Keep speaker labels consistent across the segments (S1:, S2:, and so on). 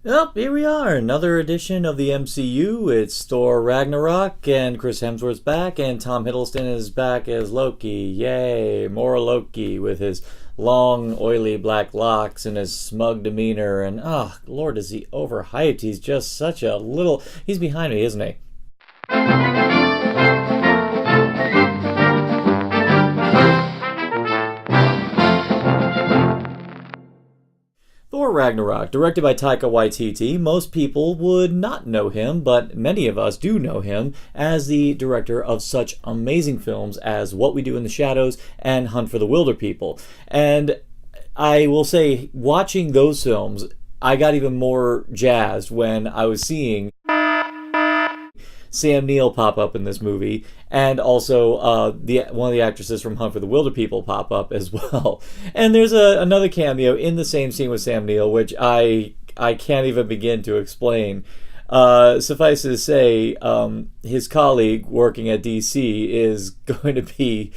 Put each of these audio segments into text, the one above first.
S1: Well, here we are, another edition of the MCU. It's Thor Ragnarok, and Chris Hemsworth's back, and Tom Hiddleston is back as Loki. Yay, more Loki with his long, oily black locks and his smug demeanor. And, oh, Lord, is he overhyped. He's just such a little... He's behind me, isn't he? Thor Ragnarok, directed by Taika Waititi. Most people would not know him, but many of us do know him as the director of such amazing films as What We Do in the Shadows and Hunt for the Wilder People. And I will say, watching those films, I got even more jazzed when I was seeing Sam Neill pop up in this movie, and also one of the actresses from Hunt for the Wilder People pop up as well. And there's another cameo in the same scene with Sam Neill, which I can't even begin to explain. Suffice it to say, his colleague working at DC is going to be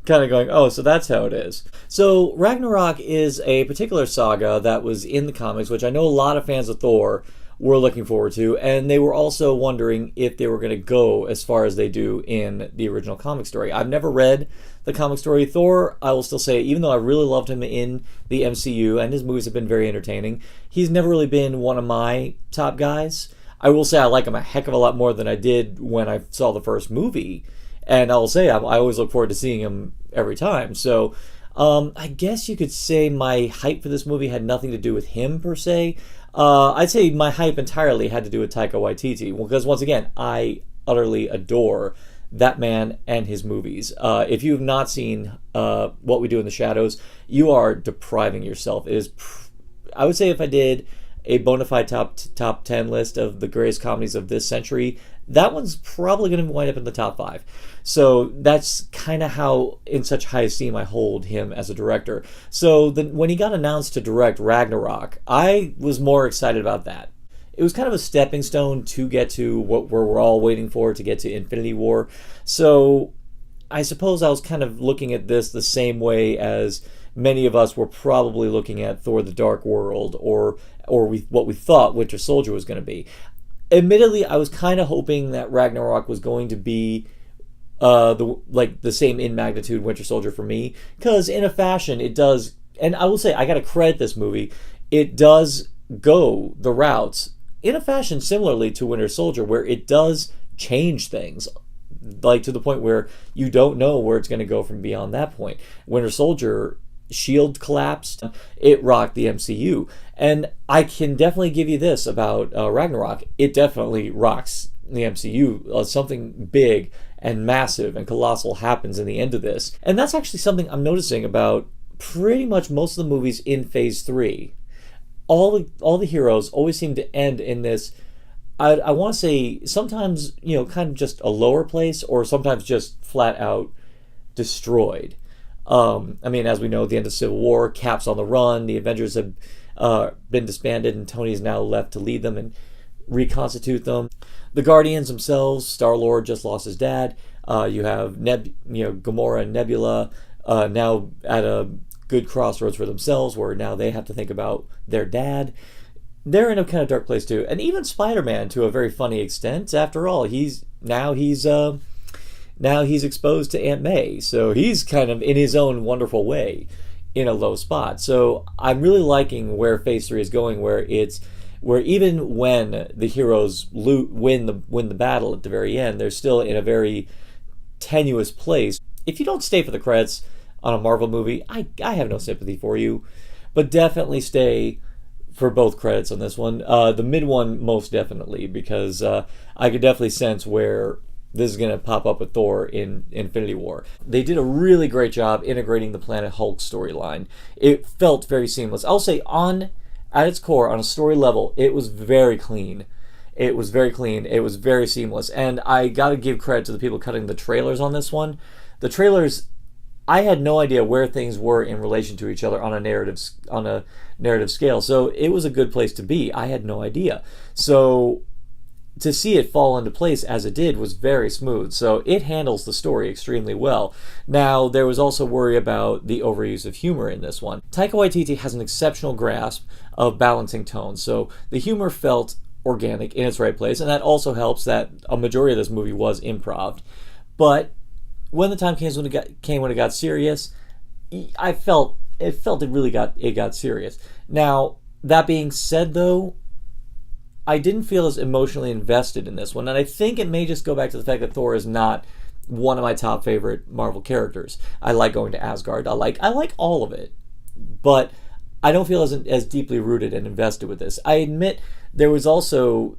S1: kind of going, oh, so that's how it is. So Ragnarok is a particular saga that was in the comics, which I know a lot of fans of Thor were looking forward to, and they were also wondering if they were going to go as far as they do in the original comic story. I've never read the comic story. Thor, I will still say, even though I really loved him in the MCU, and his movies have been very entertaining, he's never really been one of my top guys. I will say I like him a heck of a lot more than I did when I saw the first movie, and I'll say I always look forward to seeing him every time. So I guess you could say my hype for this movie had nothing to do with him per se. I'd say my hype entirely had to do with Taika Waititi, because once again, I utterly adore that man and his movies. If you have not seen What We Do in the Shadows, you are depriving yourself. It is, I would say, if I did a bona fide top 10 list of the greatest comedies of this century, that one's probably going to wind up in the top 5. So that's kind of how, in such high esteem, I hold him as a director. So when he got announced to direct Ragnarok, I was more excited about that. It was kind of a stepping stone to get to what we're all waiting for, to get to Infinity War. So I suppose I was kind of looking at this the same way as many of us were probably looking at Thor: The Dark World, or what we thought Winter Soldier was going to be. Admittedly, I was kind of hoping that Ragnarok was going to be the same in magnitude Winter Soldier for me, because in a fashion it does, and I will say I got to credit this movie, it does go the routes in a fashion similarly to Winter Soldier, where it does change things, like to the point where you don't know where it's going to go from beyond that point. Winter Soldier, Shield collapsed, it rocked the MCU, and I can definitely give you this about Ragnarok, it definitely rocks the MCU. Something big and massive and colossal happens in the end of this, and that's actually something I'm noticing about pretty much most of the movies in Phase 3. All the heroes always seem to end in this, I want to say, sometimes, kind of just a lower place, or sometimes just flat out destroyed. As we know, at the end of Civil War, Cap's on the run, the Avengers have been disbanded, and Tony's now left to lead them and reconstitute them. The Guardians themselves, Star-Lord just lost his dad. You have Gamora and Nebula now at a good crossroads for themselves, where now they have to think about their dad. They're in a kind of dark place too, and even Spider-Man to a very funny extent. After all, he's exposed to Aunt May, so he's kind of in his own wonderful way in a low spot. So I'm really liking where Phase 3 is going, where even when the heroes win the battle at the very end, they're still in a very tenuous place. If you don't stay for the credits on a Marvel movie, I have no sympathy for you, but definitely stay for both credits on this one. The mid one most definitely, because I could definitely sense where this is going to pop up with Thor in Infinity War. They did a really great job integrating the Planet Hulk storyline. It felt very seamless. I'll say at its core, on a story level, it was very clean. It was very clean. It was very seamless. And I got to give credit to the people cutting the trailers on this one. The trailers, I had no idea where things were in relation to each other on a narrative scale. So it was a good place to be. I had no idea. So to see it fall into place as it did was very smooth. So it handles the story extremely well. Now, there was also worry about the overuse of humor in this one. Taika Waititi has an exceptional grasp of balancing tones, so the humor felt organic in its right place, and that also helps that a majority of this movie was improv. But when the time came when it got serious, I felt it really got serious. Now, that being said, though, I didn't feel as emotionally invested in this one, and I think it may just go back to the fact that Thor is not one of my top favorite Marvel characters. I like going to Asgard. I like all of it, but I don't feel as deeply rooted and invested with this. I admit I also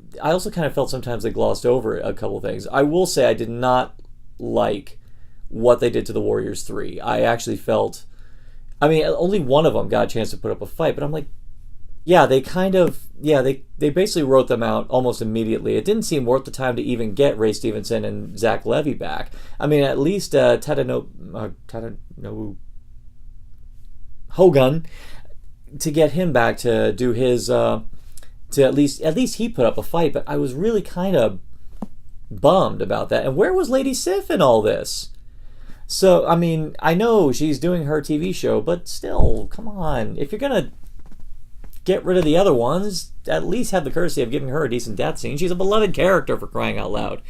S1: kind of felt sometimes they glossed over a couple of things. I will say I did not like what they did to the Warriors 3. I actually felt, I mean, only one of them got a chance to put up a fight, but I'm like, yeah, they basically wrote them out almost immediately. It didn't seem worth the time to even get Ray Stevenson and Zach Levy back. I mean, at least Tadanobu Hogun, to get him back to do his, to at least he put up a fight, but I was really kind of bummed about that. And where was Lady Sif in all this? So, I mean, I know she's doing her TV show, but still, come on. If you're going to get rid of the other ones, at least have the courtesy of giving her a decent death scene. She's a beloved character, for crying out loud.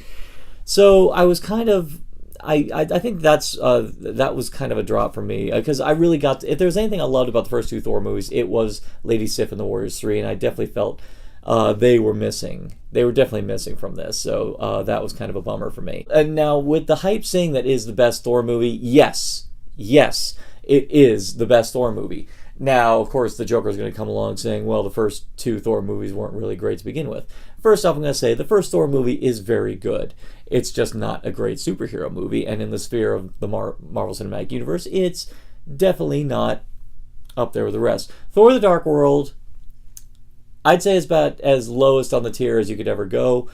S1: So I was kind of, I think that was kind of a drop for me, because I really got, if there was anything I loved about the first two Thor movies, it was Lady Sif and the Warriors 3, and I definitely felt they were missing. They were definitely missing from this, so that was kind of a bummer for me. And now, with the hype saying that is the best Thor movie, yes, it is the best Thor movie. Now, of course, the Joker is going to come along saying, well, the first two Thor movies weren't really great to begin with. First off, I'm going to say the first Thor movie is very good. It's just not a great superhero movie, and in the sphere of the Marvel Cinematic Universe, it's definitely not up there with the rest. Thor: The Dark World, I'd say, is about as lowest on the tier as you could ever go.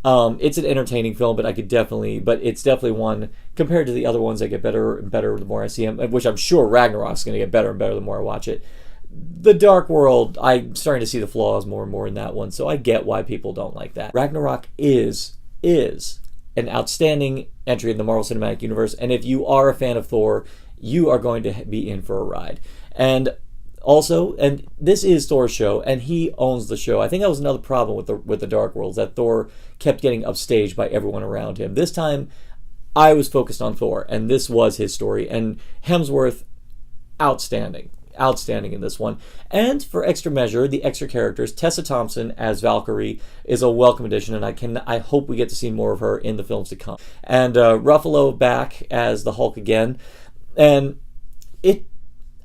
S1: It's an entertaining film, but it's definitely one, compared to the other ones, that get better and better the more I see them, which I'm sure Ragnarok's going to get better and better the more I watch it. The Dark World, I'm starting to see the flaws more and more in that one, so I get why people don't like that. Ragnarok is an outstanding entry in the Marvel Cinematic Universe, and if you are a fan of Thor, you are going to be in for a ride. And also, and this is Thor's show, and he owns the show. I think that was another problem with the Dark World, that Thor kept getting upstaged by everyone around him. This time, I was focused on Thor, and this was his story. And Hemsworth, outstanding in this one. And for extra measure, the extra characters, Tessa Thompson as Valkyrie is a welcome addition, and I hope we get to see more of her in the films to come. And Ruffalo back as the Hulk again, and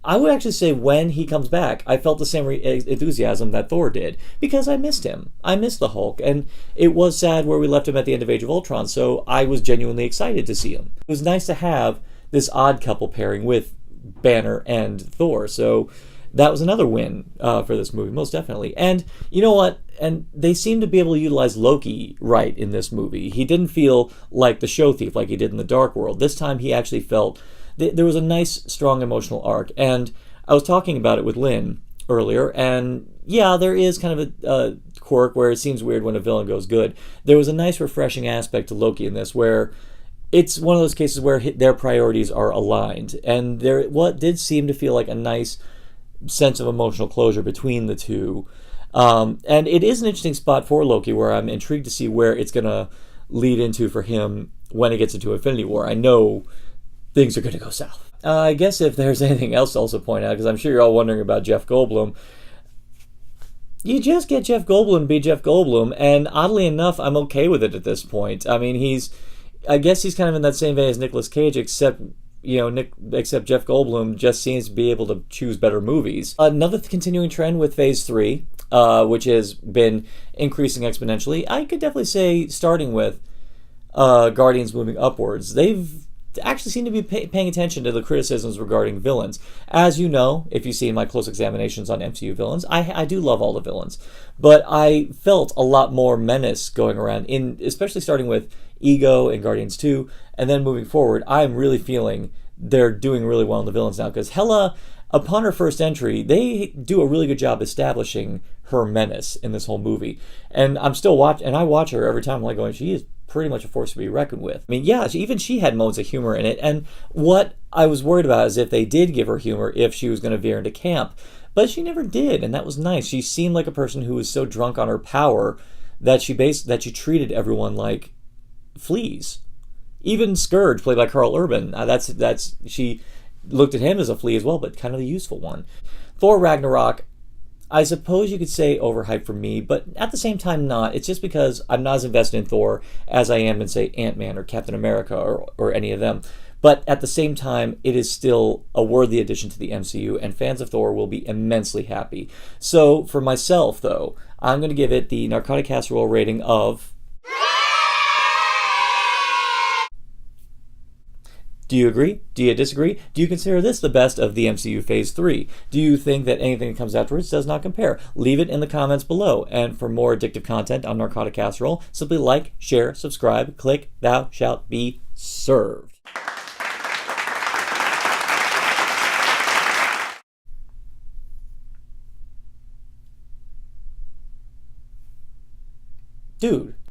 S1: I would actually say when he comes back, I felt the same enthusiasm that Thor did, because I missed him. I missed the Hulk, and it was sad where we left him at the end of Age of Ultron, so I was genuinely excited to see him. It was nice to have this odd couple pairing with Banner and Thor, so that was another win for this movie, most definitely. And you know what? And they seem to be able to utilize Loki right in this movie. He didn't feel like the show thief like he did in the Dark World. This time he actually felt there was a nice, strong emotional arc. And I was talking about it with Lynn earlier, and yeah, there is kind of a quirk where it seems weird when a villain goes good. There was a nice, refreshing aspect to Loki in this, where it's one of those cases where their priorities are aligned, and there what did seem to feel like a nice sense of emotional closure between the two. And it is an interesting spot for Loki, where I'm intrigued to see where it's going to lead into for him when it gets into Infinity War. I know things are going to go south. I guess if there's anything else to also point out, because I'm sure you're all wondering about Jeff Goldblum, you just get Jeff Goldblum be Jeff Goldblum, and oddly enough, I'm okay with it at this point. I mean, I guess he's kind of in that same vein as Nicolas Cage, except Jeff Goldblum just seems to be able to choose better movies. Another continuing trend with Phase 3, which has been increasing exponentially, I could definitely say, starting with Guardians moving upwards, they've actually seem to be paying attention to the criticisms regarding villains. As you know, if you've seen my close examinations on MCU villains, I do love all the villains, but I felt a lot more menace going around, especially starting with Ego in Guardians 2, and then moving forward, I'm really feeling they're doing really well in the villains now, because Hela, upon her first entry, they do a really good job establishing her menace in this whole movie. And I'm still watching, and I watch her every time. I'm like going, she is pretty much a force to be reckoned with. I mean, yeah, even she had moments of humor in it. And what I was worried about is if they did give her humor, if she was going to veer into camp. But she never did, and that was nice. She seemed like a person who was so drunk on her power that she treated everyone like fleas. Even Scourge, played by Carl Urban, she looked at him as a flea as well, but kind of a useful one. Thor Ragnarok, I suppose you could say overhyped for me, but at the same time not. It's just because I'm not as invested in Thor as I am in, say, Ant-Man or Captain America or any of them. But at the same time, it is still a worthy addition to the MCU, and fans of Thor will be immensely happy. So for myself, though, I'm going to give it the Narcotic Casserole rating of... Do you agree? Do you disagree? Do you consider this the best of the MCU Phase 3? Do you think that anything that comes afterwards does not compare? Leave it in the comments below. And for more addictive content on Narcotic Casserole, simply like, share, subscribe, click, thou shalt be served. Dude.